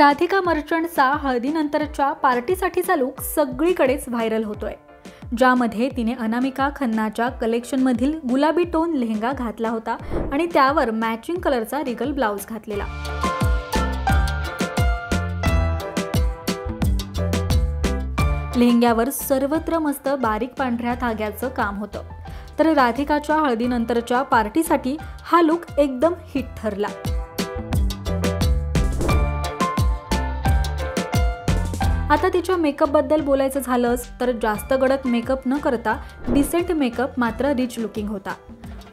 Radhika मर्चंटचा हळदीनंतरच्या पार्टीसाठीचा look सगळीकडेच viral होतोय, ज्यामध्ये तिने अनामिका खन्नाच्या कलेक्शनमधील गुलाबी टोन लेहंगा घातला होता आणि त्यावर मॅचिंग कलरचा रिगल ब्लाउज घातलेला। लेहंग्यावर सर्वत्र मस्त बारीक पांढऱ्या धाग्याचं काम होतं, तर राधिकाच्या हळदीनंतरच्या पार्टीसाठी हा लुक एकदम हिट ठरला। आता तिच्या मेकअपबद्दल बोलायचं झालंच तर जास्त गडद मेकअप न करता डिसेंट मेकअप मात्र रिच लुकिंग होता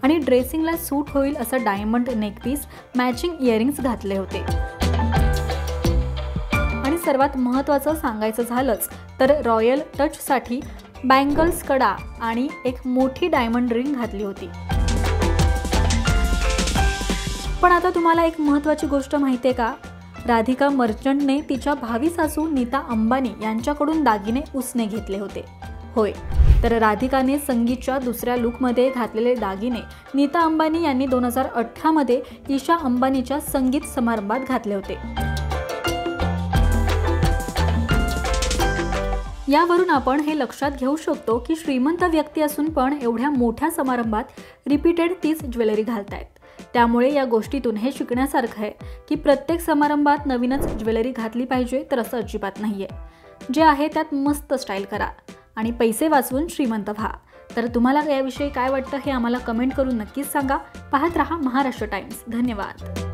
आणि ड्रेसिंगला सूट होईल असं डायमंड नेकपीस, मॅचिंग इयरिंग्स घातले होते। आणि सर्वात महत्त्वाचं सांगायचं झालंच तर रॉयल टचसाठी बँगल्स, कडा आणि एक मोठी डायमंड रिंग घातली होती। पण आता तुम्हाला एक महत्त्वाची गोष्ट माहिती आहे का? राधिका मर्चंटने तिच्या भावी सासू नीता अंबानी यांच्याकडून दागिने उसने घेतले होते। होय, तर राधिकाने संगीतच्या दुसऱ्या लुकमध्ये घातलेले दागिने नीता अंबानी यांनी 2018 मध्ये ईशा अंबानीच्या संगीत समारंभात घातले होते। यावरून आपण हे लक्षात घेऊ शकतो की श्रीमंत व्यक्ती असून पण एवढ्या मोठ्या समारंभात रिपीटेड तीच ज्वेलरी घालतायत। त्यामुळे या गोष्टीतून हे शिकण्यासारखं आहे की प्रत्येक समारंभात नवीनच ज्वेलरी घातली पाहिजे, तर असं अजिबात नाहीये। जे आहे त्यात मस्त स्टाईल करा आणि पैसे वाचवून श्रीमंत व्हा। तर तुम्हाला याविषयी काय वाटतं हे आम्हाला कमेंट करून नक्कीच सांगा। पाहत रहा महाराष्ट्र टाइम्स। धन्यवाद।